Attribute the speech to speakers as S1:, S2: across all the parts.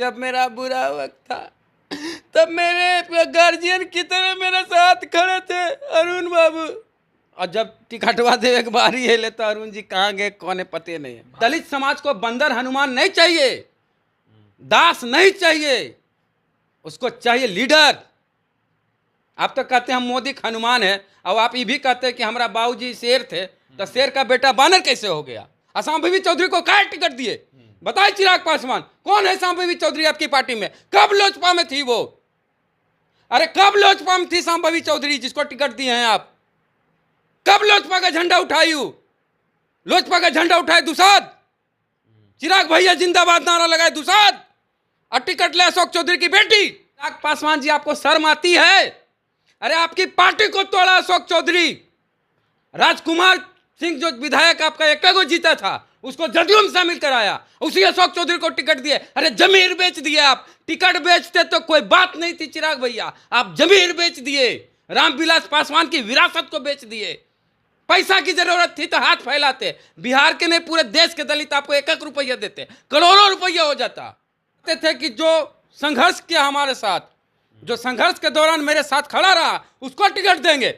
S1: जब मेरा बुरा वक्त था तब मेरे गार्जियन की तरह मेरे साथ खड़े थे अरुण बाबू, और जब टिकटवा देवे के बारी है ले तो अरुण जी कहाँ गए कौन पते नहीं है। दलित समाज को बंदर हनुमान नहीं चाहिए, दास नहीं चाहिए, उसको चाहिए लीडर। आप तो कहते हैं हम मोदी हनुमान है, और आप ये भी कहते हैं कि हमारा बाबूजी शेर थे, तो शेर का बेटा बानर कैसे हो गया? शांभवी चौधरी को क्या टिकट दिए? बताए चिराग पासवान कौन है शांभवी चौधरी आपकी पार्टी में? कब लोजपा में थी वो? अरे कब लोजपा में थी शांभवी चौधरी जिसको टिकट दिए हैं आप? कब लोजपा का झंडा उठाई? लोजपा का झंडा उठाए दुसाद, चिराग भैया जिंदाबाद नारा लगाए दुसाद, और टिकट ले अशोक चौधरी की बेटी। चिराग पासवान जी आपको शर्म आती है? अरे आपकी पार्टी को तोड़ा अशोक चौधरी। राजकुमार सिंह जो विधायक आपका एक जीता था उसको जदयू में शामिल कराया, उसी अशोक चौधरी को टिकट दिए। अरे जमीर बेच दिए आप। टिकट बेचते तो कोई बात नहीं थी चिराग भैया, आप जमीर बेच दिए, रामविलास पासवान की विरासत को बेच दिए। पैसा की जरूरत थी तो हाथ फैलाते। बिहार के नहीं पूरे देश के दलित आपको 1-1 रुपया देते, करोड़ों रुपया हो जाता। कहते थे कि जो संघर्ष किया हमारे साथ, जो संघर्ष के दौरान मेरे साथ खड़ा रहा, उसको टिकट देंगे।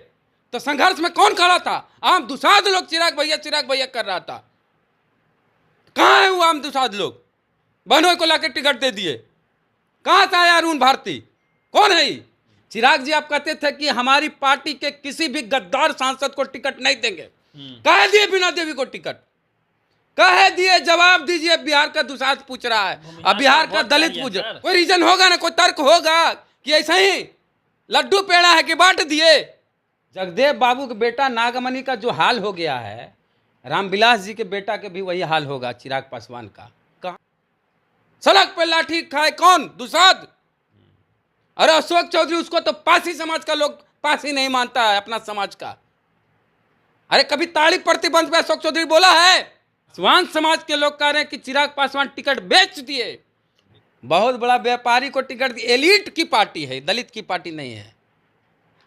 S1: तो संघर्ष में कौन खड़ा था? आम दुसाद लोग चिराग भैया कर रहा था। कहाँ है वो आम दुसाद लोग? बहनों को लाकर टिकट दे दिए। कहाँ था अरुण भारती? कौन है? चिराग जी आप कहते थे कि हमारी पार्टी के किसी भी गद्दार सांसद को टिकट नहीं देंगे। कह दिए बिना देवी को टिकट, कह दिए। जवाब दीजिए। बिहार का दुसाद पूछ रहा है, अब बिहार का दलित पूछ रहा है। कोई रीजन होगा ना, कोई तर्क होगा कि ऐसा ही लड्डू पेड़ा है कि बांट दिए? जगदेव बाबू के बेटा नागमणि का जो हाल हो गया है, रामविलास जी के बेटा के भी वही हाल होगा चिराग पासवान का। कहाँ सड़क पे लाठी खाए कौन? दुसाद। अरे अशोक चौधरी, उसको तो पासी समाज का लोग पासी नहीं मानता है अपना समाज का। अरे कभी ताड़ी प्रतिबंध पे अशोक चौधरी बोला है? पासवान समाज के लोग कह रहे हैं कि चिराग पासवान टिकट बेच दिए। बहुत बड़ा व्यापारी को टिकट दी। एलीट की पार्टी है, दलित की पार्टी नहीं है।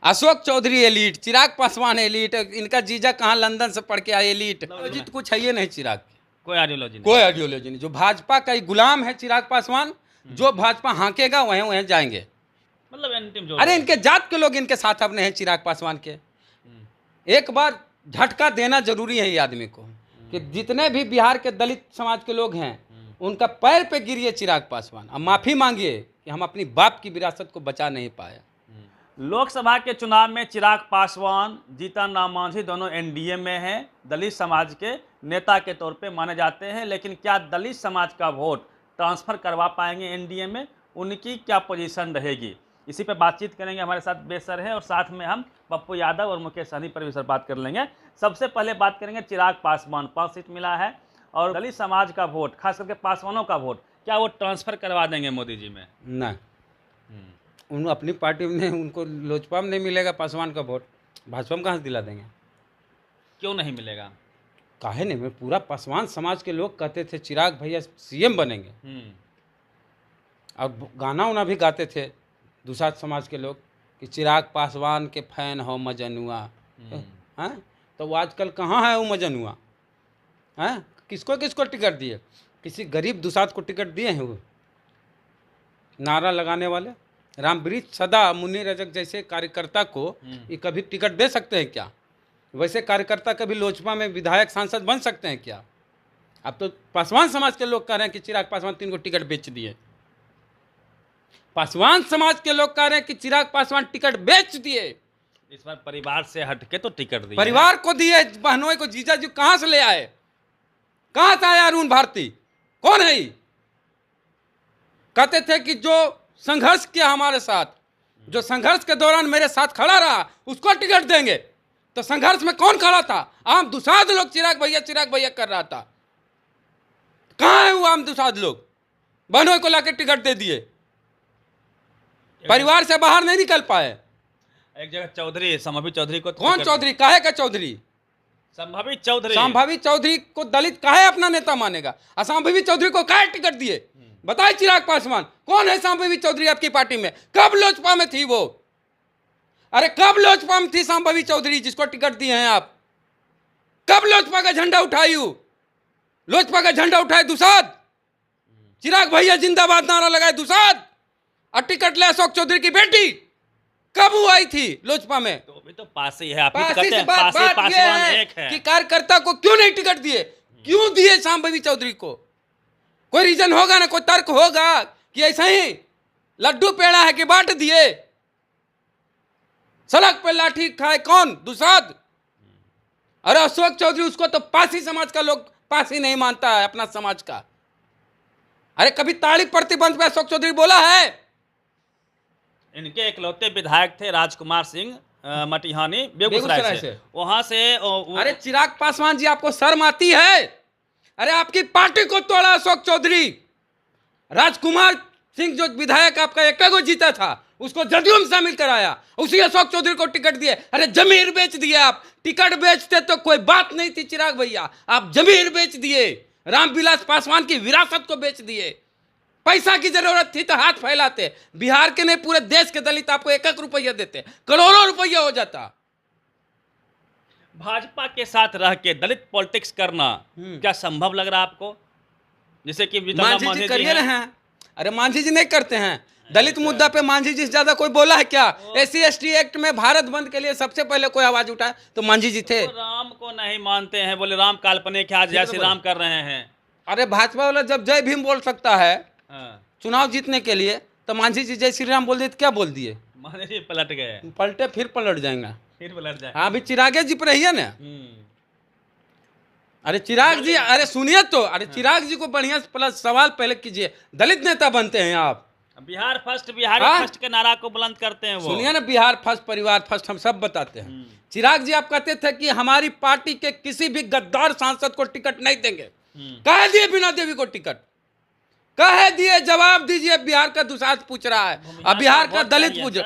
S1: Ashok Chaudhary elite, Chirag Paswan elite. इनका जीजा कहाँ लंदन से पढ़ के आए एलीट। तो कुछ है ये नहीं चिराग,
S2: कोई आइडियोलॉजी नहीं,
S1: कोई आइडियोलॉजी नहीं। जो भाजपा का ही गुलाम है चिराग पासवान, जो भाजपा हांकेगा वहीं वहीं जाएंगे।
S2: मतलब अंतिम जो
S1: अरे इनके जात के लोग इनके साथ अपने हैं चिराग पासवान के। एक बार झटका देना जरूरी है ये आदमी को कि जितने भी बिहार के दलित समाज के लोग हैं उनका पैर पे गिरिए चिराग पासवान, अब माफी मांगिए कि हम अपनी बाप की विरासत को बचा नहीं पाए।
S2: लोकसभा के चुनाव में चिराग पासवान, जीतन राम मांझी दोनों एनडीए में हैं, दलित समाज के नेता के तौर पे माने जाते हैं। लेकिन क्या दलित समाज का वोट ट्रांसफर करवा पाएंगे एनडीए में? उनकी क्या पोजीशन रहेगी? इसी पे बातचीत करेंगे। हमारे साथ बेसर है और साथ में हम पप्पू यादव और मुकेश सहनी पर भी सर बात कर लेंगे। सबसे पहले बात करेंगे चिराग पासवान, 5 सीट मिला है, और दलित समाज का वोट, खास करके पासवानों का वोट, क्या वो ट्रांसफर करवा देंगे मोदी जी में?
S1: ना, उन अपनी पार्टी में उनको लोजपा में नहीं मिलेगा पासवान का वोट, भाजपा में कहाँ से दिला देंगे?
S2: क्यों नहीं मिलेगा?
S1: काहे नहीं? मैं पूरा पासवान समाज के लोग कहते थे चिराग भैया सीएम बनेंगे, और गाना उना भी गाते थे दुसाद समाज के लोग कि चिराग पासवान के फैन हो मजनुआ। हैं तो वो आजकल कहाँ है वो मजनुआ? हैं किसको किसको टिकट दिए? किसी गरीब दुसाद को टिकट दिए हैं वो नारा लगाने वाले? रामवृक्ष सदा, मुन्नी रजक जैसे कार्यकर्ता को ये कभी टिकट दे सकते हैं क्या? वैसे कार्यकर्ता कभी लोजपा में विधायक सांसद बन सकते हैं क्या? अब तो पासवान समाज के लोग कह रहे हैं कि चिराग पासवान 3 को टिकट बेच दिए। पासवान समाज के लोग कह रहे हैं कि चिराग पासवान टिकट बेच दिए।
S2: इस बार परिवार से हटके तो टिकट दिए,
S1: परिवार को दिए, बहनों को। जीजा जी कहाँ से ले आए? कहाँ से आया अरुण भारती? कौन है? कहते थे कि जो संघर्ष किया हमारे साथ, जो संघर्ष के दौरान मेरे साथ खड़ा रहा, उसको टिकट देंगे। तो संघर्ष में कौन खड़ा था? आम दुसाद लोग चिराग भैया कर रहा था। कहाँ है वो आम दुसाद लोग? बहनों को लाकर टिकट दे दिए, परिवार से बाहर नहीं निकल पाए।
S2: एक जगह चौधरी, संभावी चौधरी को,
S1: कौन चौधरी? काहे का चौधरी?
S2: संभावी चौधरी।
S1: संभावी चौधरी को दलित काहे अपना नेता मानेगा? संभावी चौधरी को काहे टिकट दिए? बताए चिराग पासवान कौन है संभावी चौधरी आपकी पार्टी में? कब लोजपा में थी वो? अरे कब लोजपा में थी संभावी चौधरी जिसको टिकट दिए हैं आप? कब लोजपा का झंडा उठाई? लोजपा का झंडा उठाए दुसाद, चिराग भैया जिंदाबाद नारा लगाए दुसाद, और टिकट ले अशोक चौधरी की बेटी। कब वो आई थी लोजपा में?
S2: तो अभी तो पास ही है, आप ही तो
S1: पासी
S2: कहते
S1: से
S2: हैं
S1: बात
S2: पासी
S1: बात ये
S2: पासवान
S1: है
S2: एक है।
S1: कि कार्यकर्ता को क्यों नहीं टिकट दिए, क्यों दिए शांभवी चौधरी को? कोई रीजन होगा ना, कोई तर्क होगा कि ऐसा ही लड्डू पेड़ा है कि बांट दिए? सड़क पे लाठी खाए कौन? दुसाद। अरे अशोक चौधरी, उसको तो पासी समाज का लोग पासी नहीं मानता है, अपना समाज का। अरे कभी ताड़ी प्रतिबंध पे अशोक चौधरी बोला है?
S2: इनके इकलौते विधायक थे राजकुमार सिंह मटिहानी, बेगूसराय से। वहां से
S1: अरे चिराग पासवान जी, आपको शर्म आती है? अरे आपकी पार्टी को तोड़ा अशोक चौधरी। राजकुमार सिंह जो विधायक आपका एक जीता था, उसको जदयू में शामिल कराया, उसी अशोक चौधरी को टिकट दिए। अरे जमीर बेच दिए आप। टिकट बेचते तो कोई बात नहीं थी चिराग भैया, आप जमीर बेच दिए। रामविलास पासवान की विरासत को बेच दिए। पैसा की जरूरत थी तो हाथ फैलाते। बिहार के नहीं, पूरे देश के दलित आपको 1-1 रुपया देते, करोड़ों रुपया हो जाता।
S2: भाजपा के साथ रह के दलित पॉलिटिक्स करना क्या संभव लग रहा है आपको? जैसे कि
S1: मांझी जी करिए रहे हैं। अरे मांझी जी नहीं करते हैं। दलित मुद्दा पे मांझी जी से ज्यादा कोई बोला है क्या? SC/ST एक्ट में भारत बंद के लिए सबसे पहले कोई आवाज उठाया तो मांझी जी थे।
S2: तो राम को नहीं मानते हैं, बोले राम काल्पनिक है, आज जय श्री राम कर रहे हैं।
S1: अरे भाजपा वाला जब जय भीम बोल सकता है
S2: हाँ।
S1: चुनाव जीतने के लिए, तो मांझी जी जय श्री राम बोल दिए तो क्या बोल दिए?
S2: मांझी जी पलट गए,
S1: पलटे फिर पलट जाएंगे,
S2: फिर पलट जाए।
S1: हाँ अभी चिरागे जी पर रहिए ना। अरे चिराग जी, अरे सुनिए तो, अरे चिराग जी को बढ़िया से प्लस सवाल पहले कीजिए। दलित नेता बनते हैं आप,
S2: बिहार फर्स्ट, बिहारी फर्स्ट के नारा को बुलंद करते हैं वो।
S1: सुनिए ना, बिहार फर्स्ट, परिवार फर्स्ट, हम सब बताते हैं। चिराग जी आप कहते थे कि हमारी पार्टी के किसी भी गद्दार सांसद को टिकट नहीं देंगे। कह दिए बीना देवी को टिकट, कह दिए। जवाब दीजिए। बिहार का दुसाध पूछ रहा है, अब बिहार का दलित पूछ।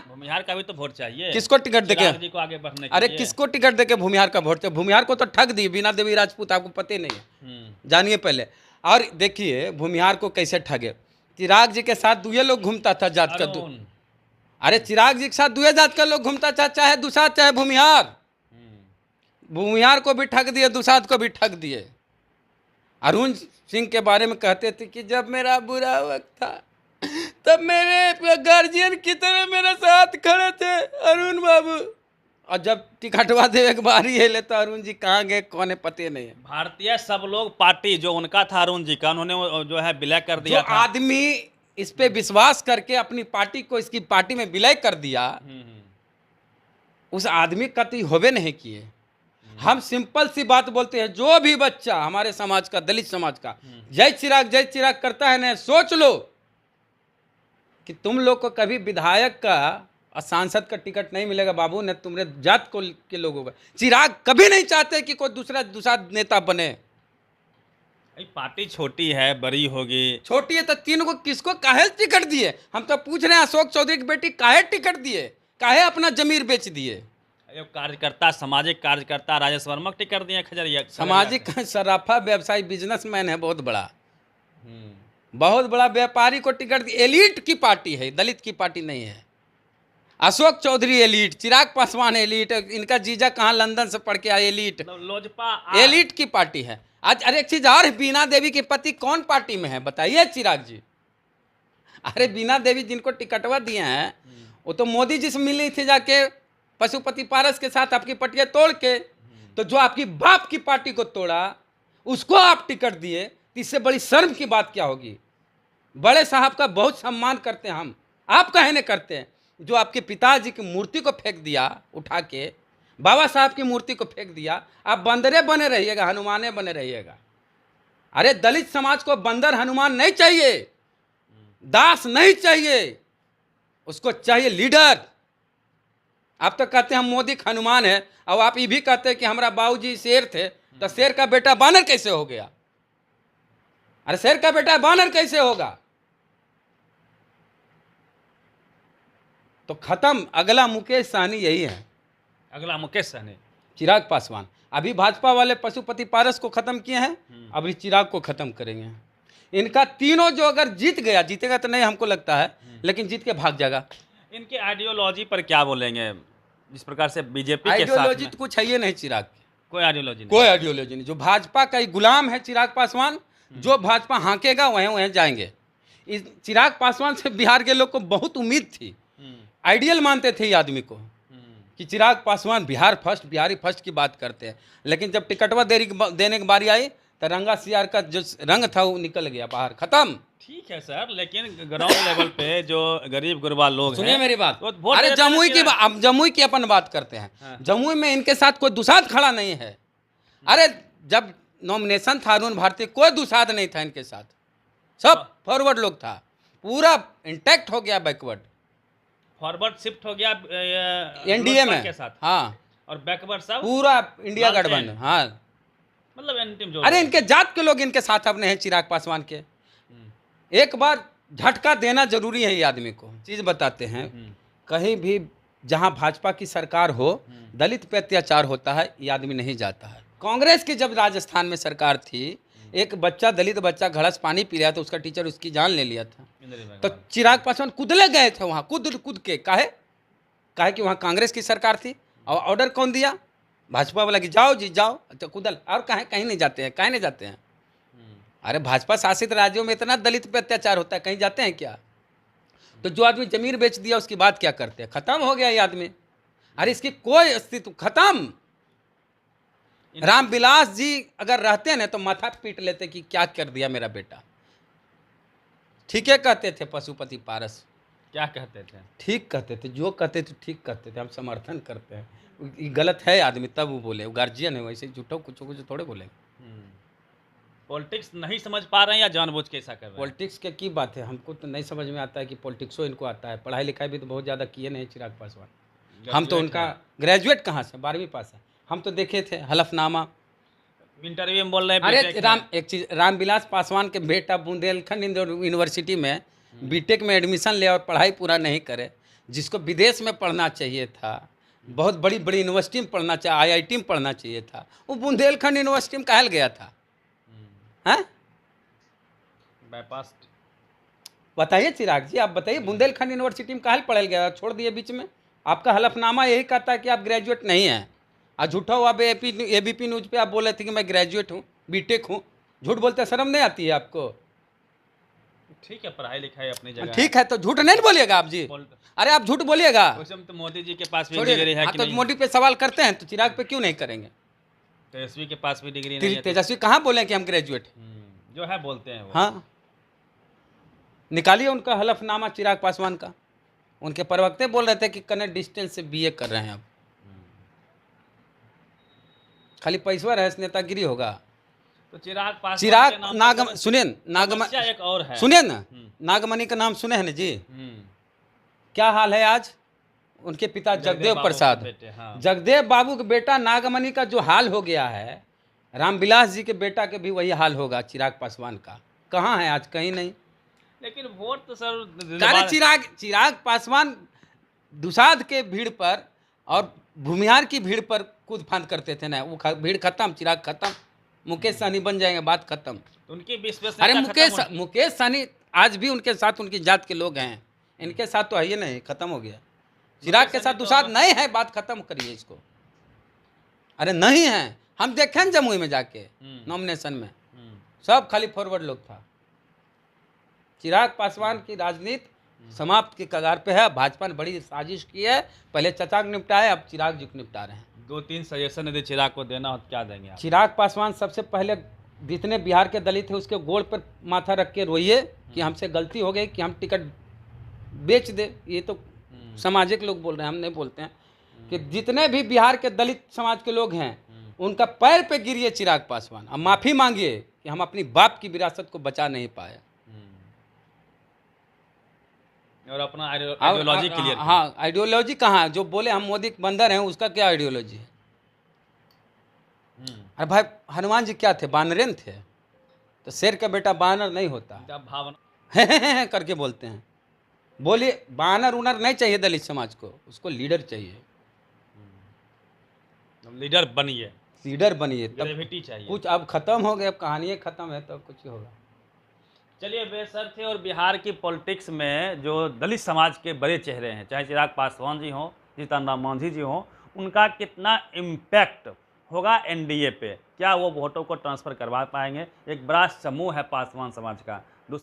S2: भूमिहार का भी तो वोट चाहिए।
S1: किसको टिकट देके?
S2: जी को आगे बढ़ने के
S1: अरे
S2: लिए।
S1: किसको टिकट देके भूमिहार का वोट? भूमिहार को तो ठग दिए बीना देवी राजपूत, आपको पता ही नहीं है, जानिए पहले। और देखिए भूमिहार को कैसे ठगे। चिराग जी के साथ दुए लोग घूमता था जात का दू। अरे चिराग जी के साथ दुए जात का लोग घूमता था, चाहे दुसाध चाहे भूमिहार। भूमिहार को भी ठग दिए, दुसाध को भी ठग दिए। अरुण सिंह के बारे में कहते थे कि जब मेरा बुरा वक्त था तब मेरे गार्जियन की तरह मेरे साथ खड़े थे अरुण बाबू, और जब टिकटवा देवे के बारी है ले तो अरुण जी कहाँ गए कौन पते नहीं है।
S2: भारतीय सब लोग पार्टी जो उनका था अरुण जी का, उन्होंने जो है विलय कर दिया
S1: जो
S2: था।
S1: आदमी इस पे विश्वास करके अपनी पार्टी को इसकी पार्टी में विलय कर दिया, उस आदमी कतई होवे नहीं किए। हम सिंपल सी बात बोलते हैं, जो भी बच्चा हमारे समाज का, दलित समाज का जय चिराग करता है ना, सोच लो कि तुम लोग को कभी विधायक का और सांसद का टिकट नहीं मिलेगा बाबू, न तुमने जात को के लोगों का। चिराग कभी नहीं चाहते कि कोई दूसरा नेता बने।
S2: पार्टी छोटी है, बड़ी होगी।
S1: छोटी है तो तीन को किसको काहे टिकट दिए? हम तो पूछ रहे हैं अशोक चौधरी की बेटी काहे टिकट दिए, काहे अपना जमीर बेच दिए?
S2: कार्यकर्ता, सामाजिक कार्यकर्ता राजेश वर्मा को टिकट दिए खजरिया।
S1: सामाजिक सराफा व्यवसायी बिजनेसमैन है, बहुत बड़ा, बहुत बड़ा व्यापारी को टिकट दी। एलीट की पार्टी है, दलित की पार्टी नहीं है। अशोक चौधरी एलीट, चिराग पासवान एलीट, इनका जीजा कहाँ लंदन से पढ़ के आए, एलीट।
S2: लोजपा
S1: एलीट की पार्टी है। आज अरे एक चीज और, बीना देवी के पति कौन पार्टी में है बताइए चिराग जी? अरे बीना देवी जिनको टिकटवा दिए हैं वो तो मोदी जी से मिली थी जाके पशुपति पारस के साथ, आपकी पटिया तोड़ के। तो जो आपकी बाप की पार्टी को तोड़ा उसको आप टिकट दिए, तो इससे बड़ी शर्म की बात क्या होगी? बड़े साहब का बहुत सम्मान करते हैं हम, आप काहे नहीं करते हैं? जो आपके पिताजी की मूर्ति को फेंक दिया उठा के, बाबा साहब की मूर्ति को फेंक दिया, आप बंदरे बने रहिएगा, हनुमाने बने रहिएगा। अरे दलित समाज को बंदर हनुमान नहीं चाहिए, दास नहीं चाहिए, उसको चाहिए लीडर। आप तो कहते हैं हम मोदी हनुमान है, और आप ये भी कहते हैं कि हमारा बाबूजी शेर थे, तो शेर का बेटा बानर कैसे हो गया? अरे शेर का बेटा बानर कैसे होगा? तो खत्म। अगला मुकेश सहनी यही है,
S2: अगला मुकेश सहनी,
S1: चिराग पासवान। अभी भाजपा वाले पशुपति पारस को खत्म किए हैं, अभी चिराग को खत्म करेंगे। इनका तीनों जो अगर जीतेगा तो नहीं हमको लगता है, लेकिन जीत के भाग जाएगा।
S2: इनके आइडियोलॉजी पर क्या बोलेंगे? जिस प्रकार से बीजेपी के साथ
S1: आइडियोलॉजी तो कुछ है ही नहीं चिराग की,
S2: कोई आइडियोलॉजी नहीं,
S1: कोई आइडियोलॉजी नहीं। जो भाजपा का ही गुलाम है चिराग पासवान, जो भाजपा हाँकेगा वहीं वहीं जाएंगे। इस चिराग पासवान से बिहार के लोग को बहुत उम्मीद थी, आइडियल मानते थे ये आदमी को कि चिराग पासवान बिहार फर्स्ट, बिहारी फर्स्ट की बात करते हैं। लेकिन जब टिकटवा देने की बारी आई तो रंगा सियार का जो रंग था वो निकल गया बाहर, खत्म।
S2: ठीक है सर, लेकिन ग्राउंड लेवल पे जो गरीब गुरबा लोग
S1: सुनिए
S2: हैं,
S1: मेरी बात।
S2: वो वोट
S1: अरे
S2: देते हैं
S1: जमुई की
S2: चिराग।
S1: अब जमुई की अपन बात करते हैं।
S2: हाँ।
S1: जमुई में इनके साथ कोई दुसाध खड़ा नहीं है। अरे जब नॉमिनेशन था अरुण भारती, कोई दुसाध नहीं था इनके साथ, सब फॉरवर्ड लोग था, पूरा इंटैक्ट हो गया बैकवर्ड,
S2: फॉरवर्ड शिफ्ट हो गया
S1: एनडीए
S2: लोजपा
S1: में।
S2: के साथ,
S1: हाँ,
S2: और बैकवर्ड सब
S1: पूरा इंडिया
S2: लालटेन।
S1: गठबंधन। हाँ,
S2: मतलब अंतिम जो
S1: अरे इनके जात के लोग इनके साथ अपने हैं चिराग पासवान के। एक बार झटका देना जरूरी है ये आदमी को। चीज बताते हैं, कहीं भी जहां भाजपा की सरकार हो, दलित पे अत्याचार होता है, ये आदमी नहीं जाता है। कांग्रेस की जब राजस्थान में सरकार थी, एक बच्चा, दलित बच्चा घड़स पानी पी रहा था, उसका टीचर उसकी जान ले लिया था, तो चिराग पासवान कूदले गए थे वहाँ, कूद के। काहे कि वहाँ कांग्रेस की सरकार थी। और ऑर्डर कौन दिया? भाजपा वाला कि जाओ जी जाओ, तो कूदल। और कहीं नहीं जाते हैं, कहीं नहीं जाते हैं। अरे भाजपा शासित राज्यों में इतना दलित पे अत्याचार होता है, कहीं जाते हैं क्या? तो जो आदमी जमीन बेच दिया उसकी बात क्या करते हैं? खत्म हो गया ये आदमी। अरे इसकी कोई अस्तित्व खत्म। रामविलास जी अगर रहते ना तो माथा पीट लेते कि क्या कर दिया मेरा बेटा। ठीक है कहते थे पशुपति पारस,
S2: क्या कहते थे?
S1: ठीक कहते थे, जो कहते थे ठीक कहते थे, हम समर्थन करते हैं। ये गलत है आदमी तब वो बोले, वो गार्जियन है, वैसे झूठो कुछ थोड़े बोलेंगे।
S2: पॉलिटिक्स नहीं समझ पा रहे हैं या जानबूझ के ऐसा कर रहे हैं?
S1: पॉलिटिक्स के की बात है, हमको तो नहीं समझ में आता है कि पॉलिटिक्सो इनको आता है। पढ़ाई लिखाई भी तो बहुत ज़्यादा किए नहीं चिराग पासवान। हम तो उनका ग्रेजुएट कहाँ से, 12वीं पास है। हम तो देखे थे हलफनामा।
S2: इंटरव्यू में बोल रहे हैं
S1: अरे
S2: बीटेक है।
S1: एक चीज, रामविलास पासवान के बेटा बुंदेलखंड यूनिवर्सिटी में बीटेक में एडमिशन ले और पढ़ाई पूरा नहीं करे, जिसको विदेश में पढ़ना चाहिए था, बहुत बड़ी बड़ी यूनिवर्सिटी में पढ़ना चाहिए, आईआईटी में पढ़ना चाहिए था, वो बुंदेलखंड यूनिवर्सिटी में काहे गया था? हैं?
S2: बाईपास।
S1: बताइए चिराग जी, आप बताइए, बुंदेलखंड यूनिवर्सिटी में काहे पढ़ल गया, छोड़ दिए बीच में? आपका हलफनामा यही कहता है कि आप ग्रेजुएट नहीं हैं। और झूठा हुआ एबीपी न्यूज़ पे आप बोल रहे थे कि मैं ग्रेजुएट हूँ, बीटेक हूँ। झूठ बोलते शर्म नहीं आती है आपको?
S2: ठीक है, पढ़ाई लिखाई अपनी जगह
S1: ठीक है, तो झूठ नहीं बोलिएगा आप जी। अरे आप झूठ बोलिएगा।
S2: वैसे हम तो मोदी जी के पास भी
S1: छोड़िए,
S2: डिग्री है
S1: हाँ,
S2: कि
S1: तो
S2: नहीं?
S1: मोदी पे सवाल करते हैं तो चिराग पे क्यों नहीं करेंगे?
S2: तेजस्वी के पास भी डिग्री नहीं है तो-
S1: तेजस्वी कहाँ बोले कि हम ग्रेजुएट हैं?
S2: जो है बोलते हैं वो।
S1: हाँ, निकालिए उनका हलफनामा चिराग पासवान का। उनके प्रवक्ता बोल रहे थे कि कनेक्ट डिस्टेंस से बीए कर रहे हैं अब। खाली पैसा रहे नेतागिरी होगा।
S2: तो चिराग पासवान के
S1: चिराग
S2: नाम पर
S1: सुनिए
S2: समस्या एक और है।
S1: सुनिए ना, नागमणि का नाम सुने हैं ना जी? क्या हाल है आज? उनके पिता जगदेव
S2: बाबू के
S1: प्रसाद,
S2: बेटे, हाँ।
S1: जगदेव बाबू के बेटा नागमणि का जो हाल हो गया है, रामविलास जी के बेटा के भी वही हाल होगा चिराग पासवान का। कहाँ है आज? कहीं नहीं।
S2: लेकिन वोट तो सर
S1: अरे चिराग पासवान दुसाध के भीड़ पर और भूमिहार की भीड़ पर कूद फांद करते थे ना, वो भीड़ खत्म, चिराग खत्म, मुकेश सहनी बन जाएंगे, बात खत्म।
S2: उनकी विश्वसनीयता
S1: अरे
S2: खत्म हो-
S1: मुकेश सहनी आज भी उनके साथ उनकी जात के लोग हैं, इनके साथ तो है ही नहीं, खत्म हो गया। चिराग के साथ दुसाध नहीं है, बात खत्म करिए इसको। अरे नहीं है, हम देखे न जमुई में जाके नॉमिनेशन में सब खाली फॉरवर्ड लोग था। चिराग पासवान की राजनीति समाप्त की कगार पे है। भाजपा ने बड़ी साजिश की है, पहले चचा को निपटाए, अब चिराग जी को निपटा रहे हैं।
S2: 2-3 सजेशन यदि चिराग को देना हो तो क्या देंगे आप?
S1: चिराग पासवान सबसे पहले जितने बिहार के दलित थे उसके गोड़ पर माथा रख के रोइए कि हमसे गलती हो गई कि हम टिकट बेच दे। ये तो सामाजिक लोग बोल रहे हैं, हम नहीं बोलते हैं। कि जितने भी बिहार के दलित समाज के लोग हैं उनका पैर पे गिरिए चिराग पासवान, अब माफ़ी मांगिए कि हम अपनी बाप की विरासत को बचा नहीं पाए
S2: और अपना आइडियोलॉजी क्लियर।
S1: हाँ, आइडियोलॉजी कहाँ? जो बोले हम मोदी के बंदर हैं, उसका क्या आइडियोलॉजी है? अरे भाई, हनुमान जी क्या थे? बानरेन थे। तो शेर का बेटा बानर नहीं होता।
S2: जब भावना
S1: करके बोलते हैं। बोलिए, बानर उनर नहीं चाहिए दलित समाज को, उसको लीडर चाहिए।
S2: लीडर बनिए,
S1: लीडर बनिए, तब
S2: ग्रेविटी चाहिए।
S1: कुछ। अब खत्म हो गए, अब कहानी खत्म है, तब कुछ होगा।
S2: चलिए, बेसर थे। और बिहार की पॉलिटिक्स में जो दलित समाज के बड़े चेहरे हैं, चाहे चिराग पासवान जी हों, जीतन राम मांझी जी हों, उनका कितना इम्पैक्ट होगा एनडीए पे। क्या वो वोटों को ट्रांसफ़र करवा पाएंगे? एक बड़ा समूह है पासवान समाज का,